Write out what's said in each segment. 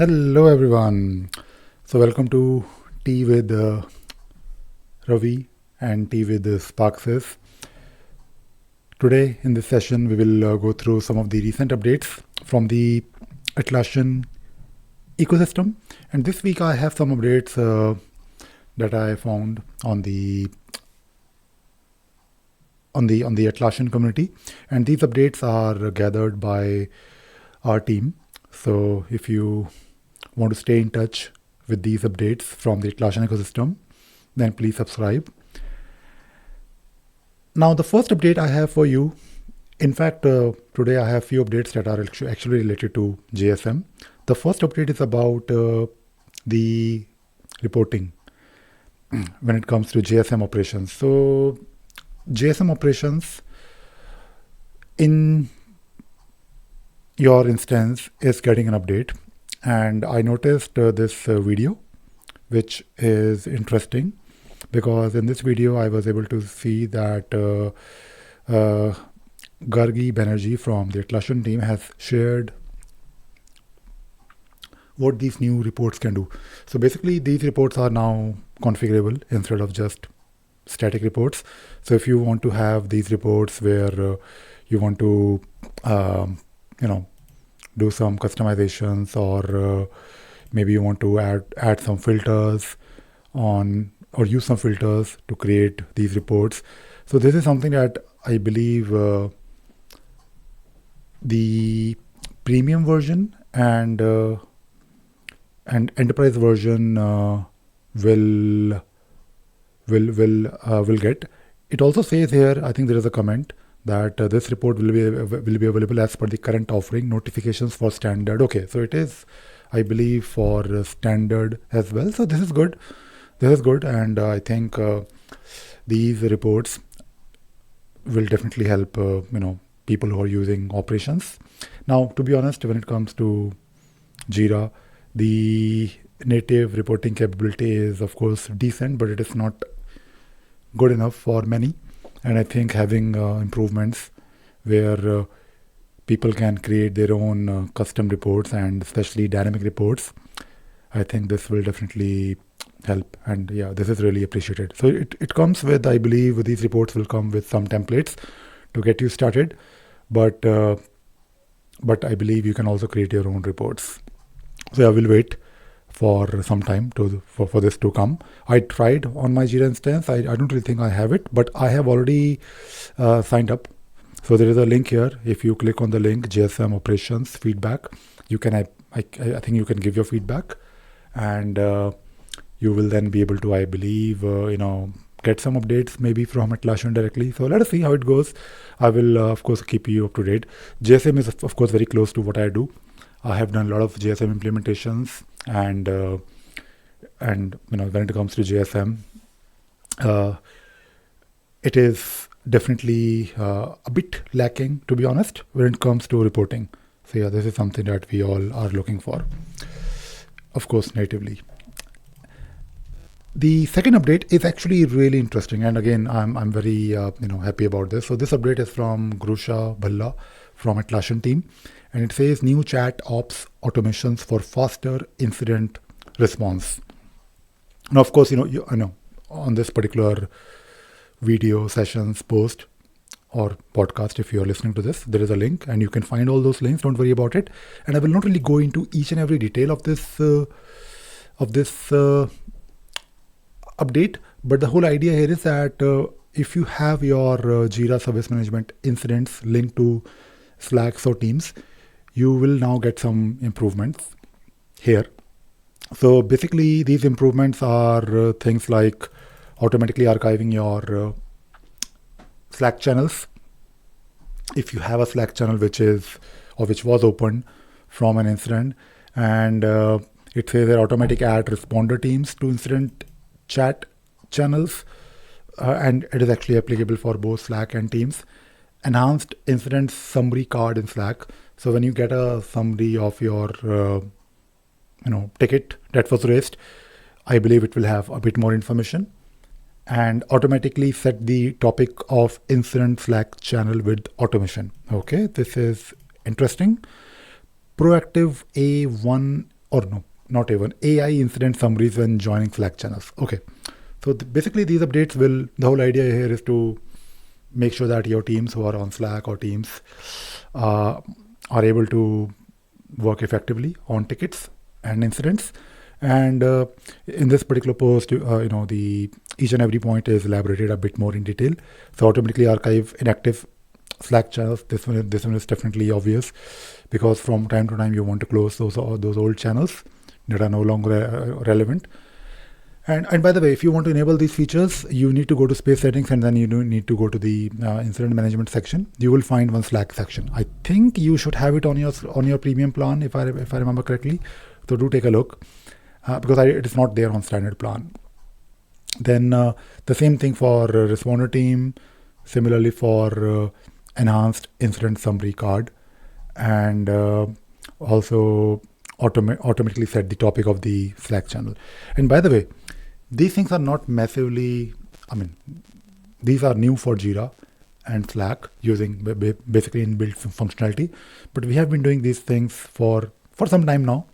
Hello everyone. So welcome to Tea with Ravi and Tea with Sparxsys. Today in this session we will go through some of the recent updates from the Atlassian ecosystem. And this week I have some updates that I found on the Atlassian community, and these updates are gathered by our team. So if you want to stay in touch with these updates from the Atlassian ecosystem, then please subscribe. Now, the first update I have for you, in fact, today I have few updates that are actually related to JSM. The first update is about the reporting when it comes to JSM operations. So, JSM operations in your instance is getting an update, and I noticed this video, which is interesting because in this video I was able to see that Gargi Banerjee from the Atlassian team has shared what these new reports can do. So basically these reports are now configurable instead of just static reports. So if you want to have these reports where you want to do some customizations, or maybe you want to add some filters on, or use some filters to create these reports. So this is something that I believe the premium version and enterprise version will get. It also says here, I think there is a comment that this report will be available as per the current offering, notifications for standard. Okay, so it is, I believe, for standard as well. So this is good. And I think these reports will definitely help people who are using operations. Now, to be honest, when it comes to Jira, the native reporting capability is of course decent, but it is not good enough for many. And I think having improvements where people can create their own custom reports, and especially dynamic reports, I think this will definitely help. And yeah, this is really appreciated. So it comes with, I believe these reports will come with some templates to get you started, but I believe you can also create your own reports. So I will wait for some time for this to come. I tried on my Jira instance. I don't really think I have it, but I have already signed up. So there is a link here. If you click on the link, JSM operations feedback, you can I think you can give your feedback, and you will then be able to, I believe, get some updates maybe from Atlassian directly. So let us see how it goes. I will of course keep you up to date. JSM is of course very close to what I do. I have done a lot of JSM implementations, and when it comes to JSM, it is definitely a bit lacking, to be honest, when it comes to reporting. So yeah, this is something that we all are looking for, of course, natively. The second update is actually really interesting, and again, I'm very happy about this. So this update is from Grusha Bhalla from Atlassian team, and it says new ChatOps automations for faster incident response. Now, of course, I know on this particular video sessions post or podcast, if you are listening to this, there is a link, and you can find all those links. Don't worry about it. And I will not really go into each and every detail of this update, but the whole idea here is that if you have your Jira service management incidents linked to Slacks or Teams, you will now get some improvements here. So basically these improvements are things like automatically archiving your Slack channels. If you have a Slack channel which was opened from an incident, and it says that automatic add responder teams to incident chat channels, and it is actually applicable for both Slack and Teams. Enhanced incident summary card in Slack. So when you get a summary of your ticket that was raised, I believe it will have a bit more information, and automatically set the topic of incident Slack channel with automation. Okay, this is interesting. Proactive A1 or no, not even AI incident summaries when joining Slack channels. Okay, so basically these updates will, the whole idea here is to make sure that your teams who are on Slack or Teams are able to work effectively on tickets and incidents. And in this particular post, the each and every point is elaborated a bit more in detail. So automatically archive inactive Slack channels. This one is definitely obvious, because from time to time you want to close those old channels that are no longer relevant. And by the way, if you want to enable these features, you need to go to space settings, and then you need to go to the incident management section. You will find one Slack section. I think you should have it on your premium plan, if I remember correctly. So do take a look, because it is not there on standard plan. Then the same thing for responder team. Similarly for enhanced incident summary card, and also automatically set the topic of the Slack channel. And by the way, these things are not massively, these are new for Jira and Slack using basically inbuilt functionality, but we have been doing these things for some time now.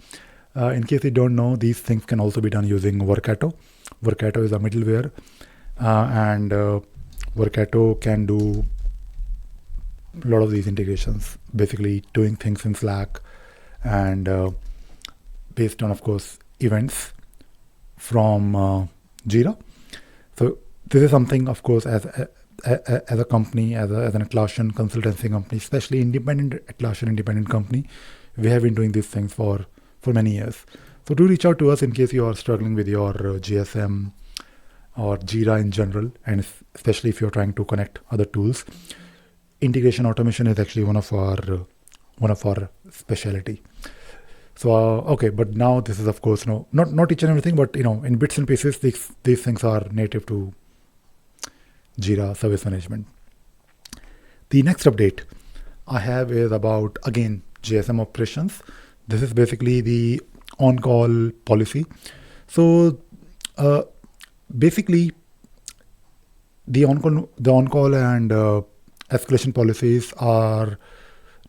In case you don't know, these things can also be done using Workato. Workato is a middleware, and Workato can do a lot of these integrations, basically doing things in Slack, and based on, of course, events from Jira. So this is something, of course, as a company, as an Atlassian consultancy company, especially Atlassian independent company, we have been doing these things for many years. So do reach out to us in case you are struggling with your JSM or Jira in general, and especially if you're trying to connect other tools. Integration automation is actually one of our specialty. So okay, but now this is, of course, not each and everything, but in bits and pieces, these things are native to Jira Service Management. The next update I have is about, again, JSM operations. This is basically the on-call policy. So basically, the on-call and escalation policies are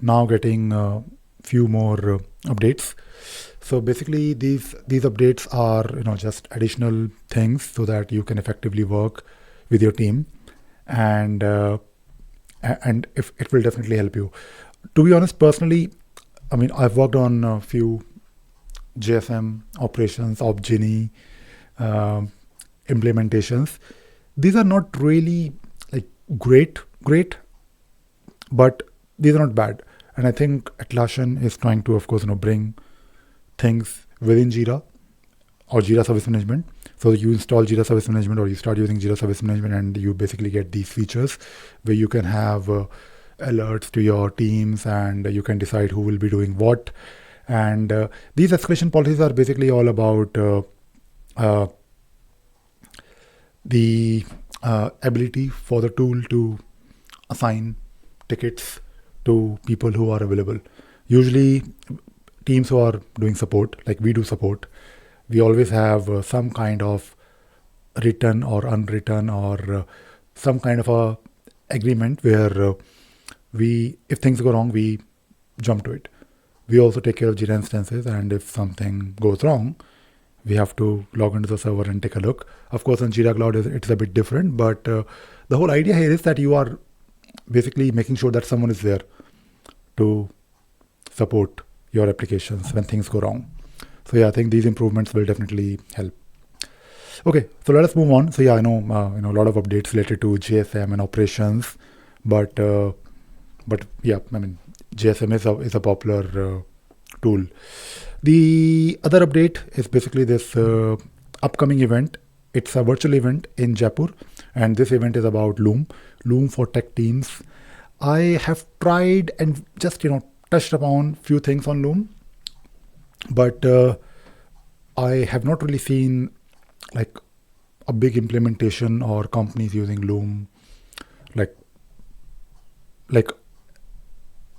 now getting few more updates. So basically, these updates are just additional things so that you can effectively work with your team, and if it will definitely help you. To be honest, personally, I've worked on a few JSM operations, Opgenie implementations. These are not really like great, but these are not bad. And I think Atlassian is trying to, of course, bring things within Jira or Jira Service Management. So you install Jira Service Management, or you start using Jira Service Management, and you basically get these features where you can have alerts to your teams, and you can decide who will be doing what. And these escalation policies are basically all about the ability for the tool to assign tickets to people who are available. Usually teams who are doing support, like we do support, we always have some kind of written or unwritten or some kind of a agreement where if things go wrong, we jump to it. We also take care of Jira instances, and if something goes wrong, we have to log into the server and take a look. Of course, on Jira Cloud, it's a bit different, but the whole idea here is that you are basically making sure that someone is there to support your applications when things go wrong. So yeah, I think these improvements will definitely help. Okay, so let us move on. So yeah, I know a lot of updates related to JSM and operations, but yeah, JSM is a popular tool. The other update is basically this upcoming event. It's a virtual event in Jaipur, and this event is about Loom for tech teams. I have tried and just touched upon few things on Loom, but I have not really seen like a big implementation or companies using Loom like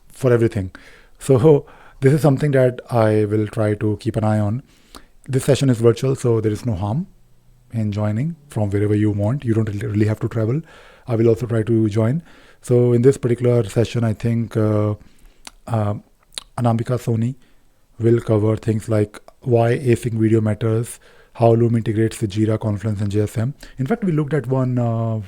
for everything. So this is something that I will try to keep an eye on. This session is virtual, so there is no harm in joining from wherever you want. You don't really have to travel. I will also try to join. So in this particular session, I think Anambika Soni will cover things like why async video matters, how Loom integrates with Jira, Confluence, and JSM. In fact, we looked at one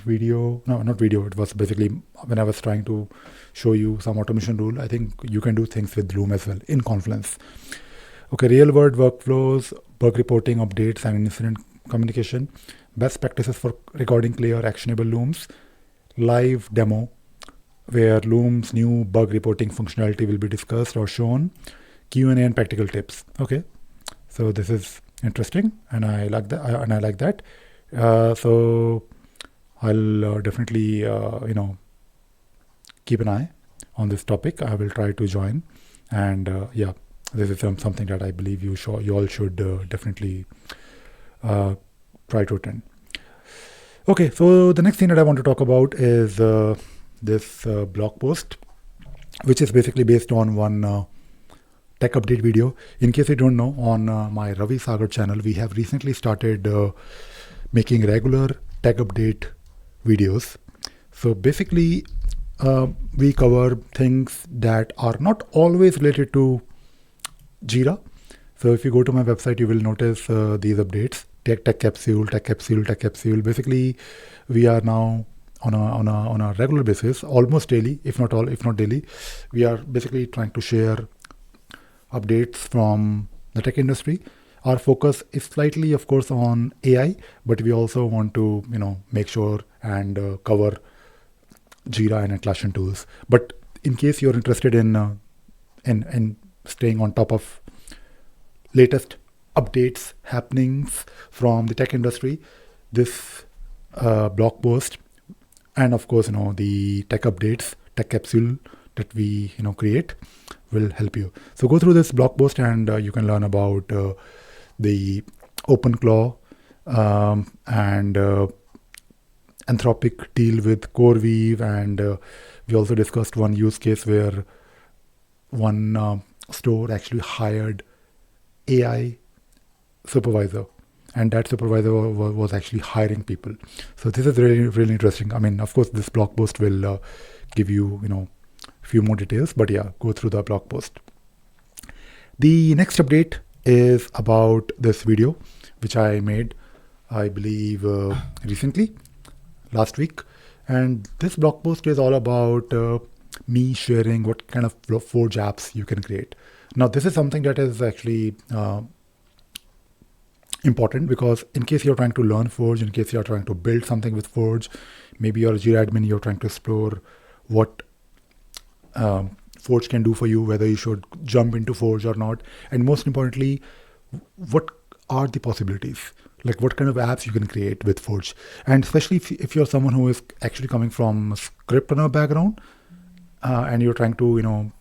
video, no, not video, it was basically when I was trying to show you some automation rule. I think you can do things with Loom as well in Confluence. Okay, real world workflows, bug reporting, updates, and incident communication, best practices for recording clear, actionable Looms, live demo where Loom's new bug reporting functionality will be discussed or shown, Q&A and practical tips. Okay, so this is interesting, and I like that. So I'll definitely keep an eye on this topic. I will try to join, and yeah, this is something that I believe you all should definitely try to attend. Okay, so the next thing that I want to talk about is this blog post, which is basically based on one tech update video. In case you don't know, on my Ravi Sagar channel, we have recently started making regular tech update videos. So basically, we cover things that are not always related to Jira. So if you go to my website, you will notice these updates: tech capsule. Basically, we are now on a regular basis, almost daily, if not daily. We are basically trying to share updates from the tech industry. Our focus is slightly, of course, on AI, but we also want to, make sure and cover Jira and Atlassian tools. But in case you're interested in staying on top of latest updates, happenings from the tech industry, this blog post, and of course, the tech updates, tech capsule that we create will help you. So go through this blog post, and you can learn about the OpenClaw and Anthropic deal with CoreWeave, and we also discussed one use case where one store actually hired AI supervisor, and that supervisor was actually hiring people. So this is really, really interesting. I mean, of course, this blog post will give you, few more details, but yeah, go through the blog post. The next update is about this video, which I made, I believe, recently, last week. And this blog post is all about me sharing what kind of Forge apps you can create. Now, this is something that is actually important, because in case you're trying to learn Forge, in case you're trying to build something with Forge, maybe you're a Jira admin, you're trying to explore what Forge can do for you, whether you should jump into Forge or not, and most importantly, what are the possibilities, like what kind of apps you can create with Forge. And especially if you're someone who is actually coming from a script runner background, and you're trying to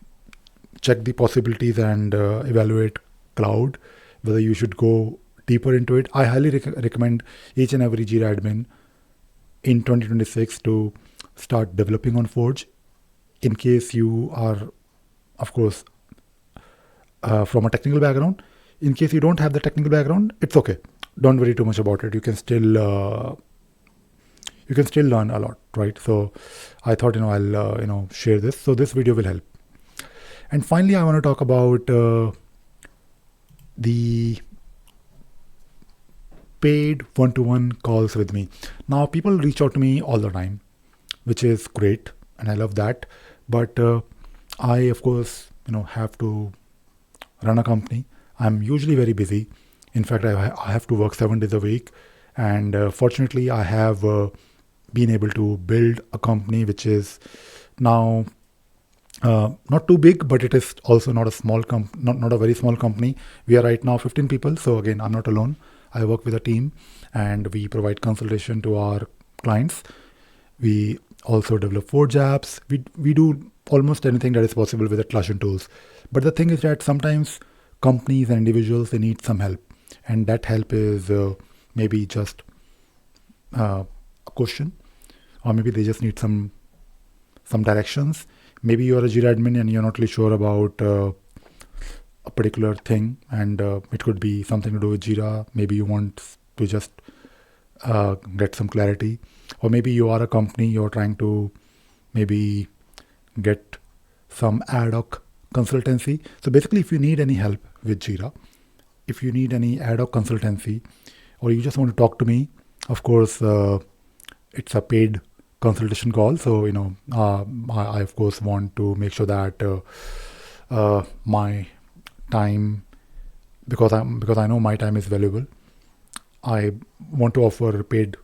check the possibilities and evaluate cloud, whether you should go deeper into it, I highly recommend each and every Jira admin in 2026 to start developing on Forge. In case you are, of course, from a technical background. In case you don't have the technical background, it's okay. Don't worry too much about it. You can still learn a lot, right? So I thought I'll share this. So this video will help. And finally, I want to talk about the paid one-to-one calls with me. Now, people reach out to me all the time, which is great, and I love that. But I, of course, have to run a company. I'm usually very busy. In fact, I have to work 7 days a week. And fortunately, I have been able to build a company which is now not too big, but it is also not a small not a very small company. We are right now 15 people. So again, I'm not alone. I work with a team, and we provide consultation to our clients. We also develop Forge apps. We do almost anything that is possible with Atlassian tools. But the thing is that sometimes companies and individuals, they need some help. And that help is maybe just a question, or maybe they just need some directions. Maybe you're a Jira admin and you're not really sure about a particular thing, and it could be something to do with Jira. Maybe you want to just get some clarity. Or maybe you are a company, you're trying to maybe get some ad hoc consultancy. So basically, if you need any help with Jira, if you need any ad hoc consultancy, or you just want to talk to me, of course, it's a paid consultation call. So, I of course want to make sure that my time, because I know my time is valuable, I want to offer paid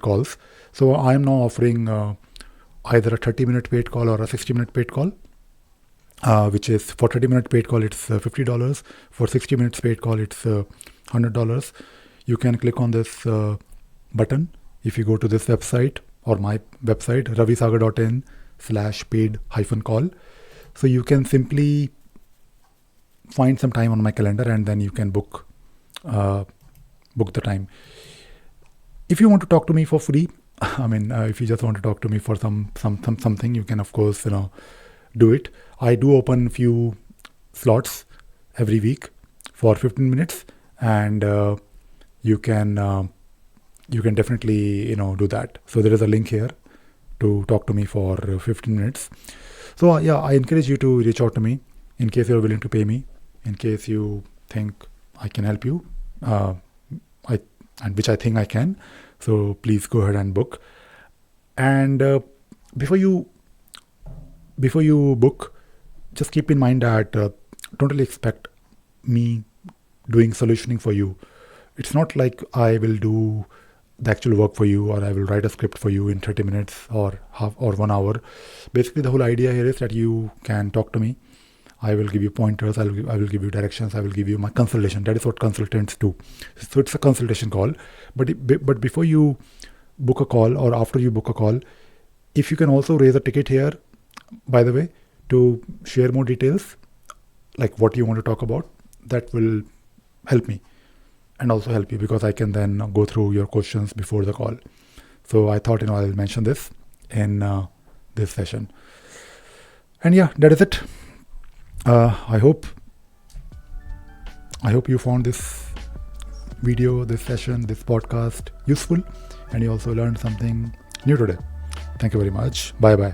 calls. So I am now offering either a 30-minute paid call or a 60-minute paid call, which is for 30-minute paid call, it's $50. For 60 minutes paid call, it's $100. You can click on this button if you go to this website or my website, ravisagar.in/paid-call. So you can simply find some time on my calendar and then you can book the time. If you want to talk to me for free, if you just want to talk to me for something, you can of course do it. I do open few slots every week for 15 minutes, and you can definitely do that. So there is a link here to talk to me for 15 minutes. So I encourage you to reach out to me in case you're willing to pay me, in case you think I can help you, which I think I can. So please go ahead and book. And before you book, just keep in mind that don't really expect me doing solutioning for you. It's not like I will do the actual work for you, or I will write a script for you in 30 minutes or 1 hour. Basically, the whole idea here is that you can talk to me. I will give you pointers. I will give you directions. I will give you my consultation. That is what consultants do. So it's a consultation call. But before you book a call or after you book a call, if you can also raise a ticket here, by the way, to share more details, like what you want to talk about, that will help me and also help you, because I can then go through your questions before the call. So I thought, I'll mention this in this session. And yeah, that is it. I hope you found this video, this session, this podcast useful, and you also learned something new today. Thank you very much. Bye bye.